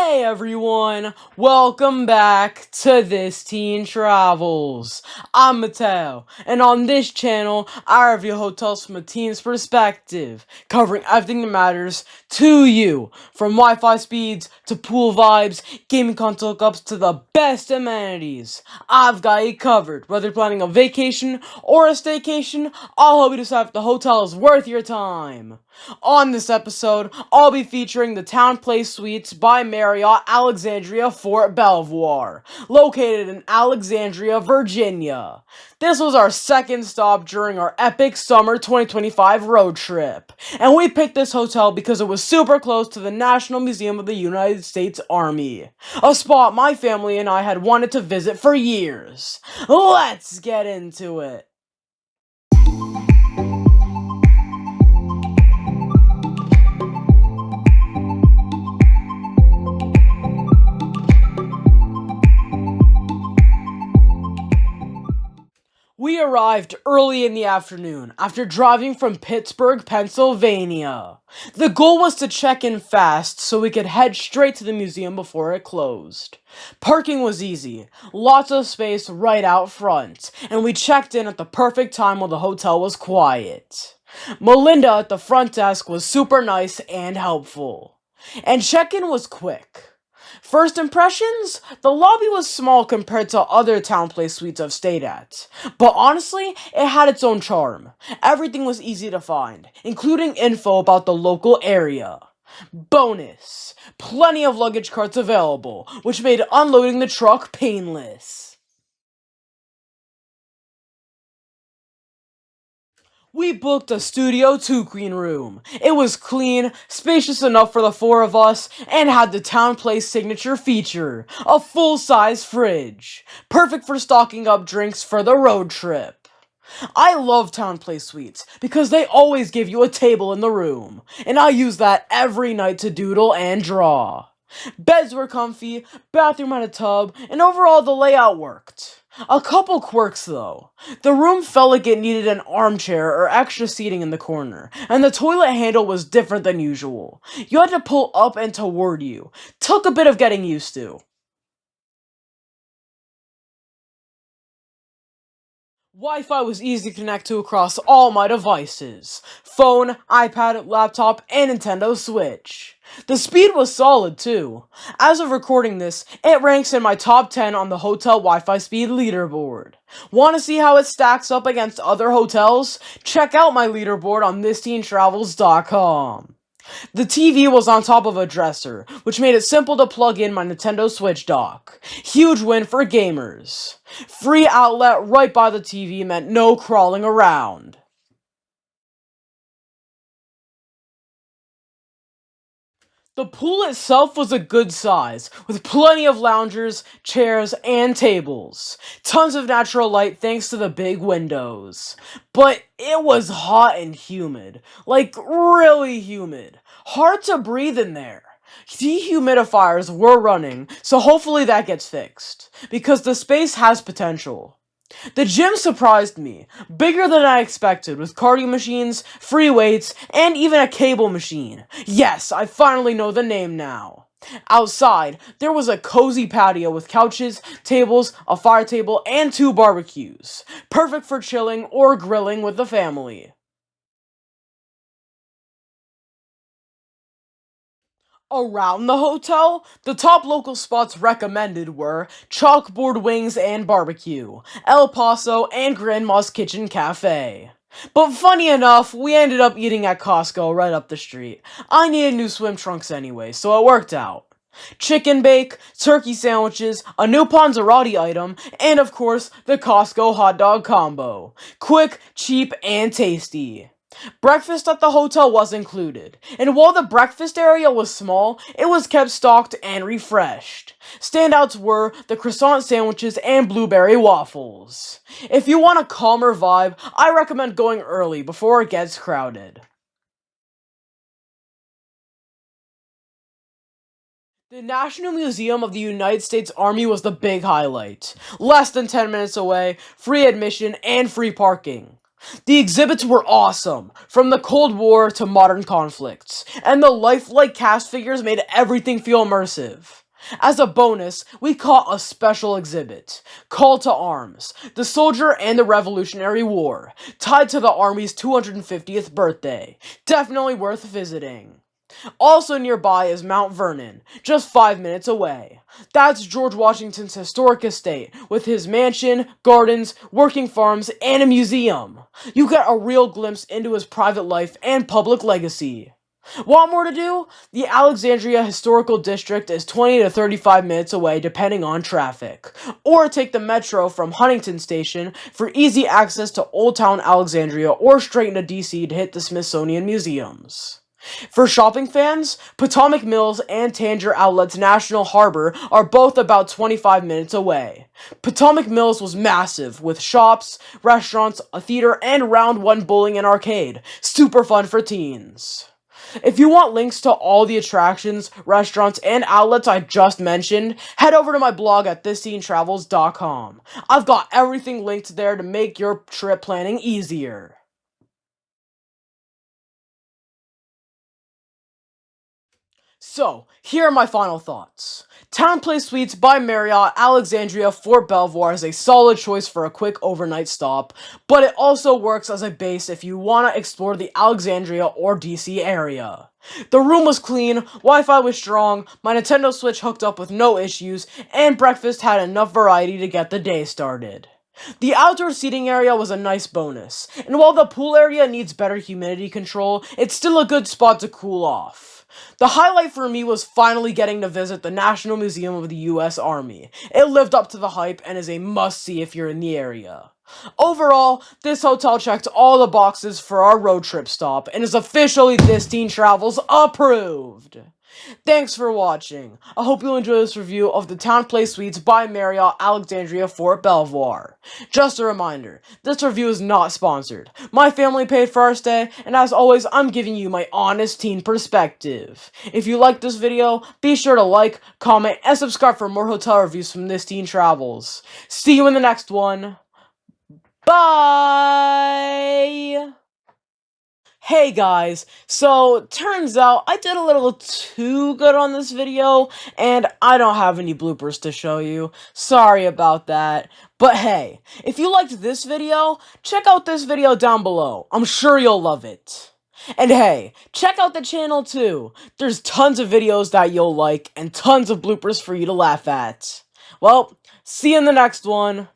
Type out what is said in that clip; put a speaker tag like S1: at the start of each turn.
S1: Hey everyone, welcome back to This Teen Travelz. I'm Mateo, and on this channel, I review hotels from a teen's perspective, covering everything that matters to you, from Wi-Fi speeds to pool vibes, gaming console hookups to the best amenities. I've got you covered. Whether you're planning a vacation or a staycation, I'll help you decide if the hotel is worth your time. On this episode, I'll be featuring the TownePlace Suites by Marriott Alexandria Fort Belvoir, located in Alexandria, Virginia. This was our second stop during our epic summer 2025 road trip, and we picked this hotel because it was super close to the National Museum of the United States Army, a spot my family and I had wanted to visit for years. Let's get into it. We arrived early in the afternoon after driving from Pittsburgh, Pennsylvania. The goal was to check in fast so we could head straight to the museum before it closed. Parking was easy, lots of space right out front, and we checked in at the perfect time while the hotel was quiet. Melinda at the front desk was super nice and helpful. And check-in was quick. First impressions? The lobby was small compared to other TownePlace suites I've stayed at, but honestly, it had its own charm. Everything was easy to find, including info about the local area. Bonus! Plenty of luggage carts available, which made unloading the truck painless. We booked a Studio 2 queen room. It was clean, spacious enough for the four of us, and had the TownePlace signature feature, a full-size fridge. Perfect for stocking up drinks for the road trip. I love TownePlace Suites because they always give you a table in the room, and I use that every night to doodle and draw. Beds were comfy, bathroom had a tub, and overall the layout worked. A couple quirks though. The room felt like it needed an armchair or extra seating in the corner, and the toilet handle was different than usual. You had to pull up and toward you. Took a bit of getting used to. Wi-Fi was easy to connect to across all my devices. Phone, iPad, laptop, and Nintendo Switch. The speed was solid too. As of recording this, it ranks in my top 10 on the hotel Wi-Fi speed leaderboard. Want to see how it stacks up against other hotels? Check out my leaderboard on ThisTeenTravelz.com. The TV was on top of a dresser, which made it simple to plug in my Nintendo Switch dock. Huge win for gamers. Free outlet right by the TV meant no crawling around. The pool itself was a good size, with plenty of loungers, chairs, and tables. Tons of natural light thanks to the big windows. But it was hot and humid. Like, really humid. Hard to breathe in there. Dehumidifiers were running, so hopefully that gets fixed, because the space has potential. The gym surprised me, bigger than I expected, with cardio machines, free weights, and even a cable machine. Yes, I finally know the name now. Outside, there was a cozy patio with couches, tables, a fire table, and 2 barbecues. Perfect for chilling or grilling with the family. Around the hotel, the top local spots recommended were Chalkboard Wings and Barbecue, El Paso, and Grandma's Kitchen Cafe. But funny enough, we ended up eating at Costco right up the street. I needed new swim trunks anyway, so it worked out. Chicken bake, turkey sandwiches, a new Panzerotti item, and of course, the Costco hot dog combo. Quick, cheap, and tasty. Breakfast at the hotel was included, and while the breakfast area was small, it was kept stocked and refreshed. Standouts were the croissant sandwiches and blueberry waffles. If you want a calmer vibe, I recommend going early before it gets crowded. The National Museum of the United States Army was the big highlight. Less than 10 minutes away, free admission, and free parking. The exhibits were awesome, from the Cold War to modern conflicts, and the lifelike cast figures made everything feel immersive. As a bonus, we caught a special exhibit, Call to Arms, the Soldier and the Revolutionary War, tied to the Army's 250th birthday. Definitely worth visiting. Also nearby is Mount Vernon, just 5 minutes away. That's George Washington's historic estate, with his mansion, gardens, working farms, and a museum. You get a real glimpse into his private life and public legacy. Want more to do? The Alexandria Historical District is 20 to 35 minutes away depending on traffic. Or take the metro from Huntington Station for easy access to Old Town Alexandria or straight into DC to hit the Smithsonian Museums. For shopping fans, Potomac Mills and Tanger Outlet's National Harbor are both about 25 minutes away. Potomac Mills was massive, with shops, restaurants, a theater, and round one bowling and arcade. Super fun for teens. If you want links to all the attractions, restaurants, and outlets I just mentioned, head over to my blog at ThisTeenTravelz.com. I've got everything linked there to make your trip planning easier. So, here are my final thoughts. TownePlace Suites by Marriott Alexandria Fort Belvoir is a solid choice for a quick overnight stop, but it also works as a base if you want to explore the Alexandria or DC area. The room was clean, Wi-Fi was strong, my Nintendo Switch hooked up with no issues, and breakfast had enough variety to get the day started. The outdoor seating area was a nice bonus, and while the pool area needs better humidity control, it's still a good spot to cool off. The highlight for me was finally getting to visit the National Museum of the US Army. It lived up to the hype and is a must-see if you're in the area. Overall, this hotel checked all the boxes for our road trip stop and is officially This Teen Travelz approved. Thanks for watching. I hope you'll enjoy this review of the TownePlace Suites by Marriott Alexandria Fort Belvoir. Just a reminder, this review is not sponsored. My family paid for our stay, and as always, I'm giving you my honest teen perspective. If you liked this video, be sure to like, comment, and subscribe for more hotel reviews from This Teen Travelz. See you in the next one. Bye! Hey guys, so turns out I did a little too good on this video, and I don't have any bloopers to show you. Sorry about that. But hey, if you liked this video, check out this video down below. I'm sure you'll love it. And hey, check out the channel too. There's tons of videos that you'll like, and tons of bloopers for you to laugh at. Well, see you in the next one.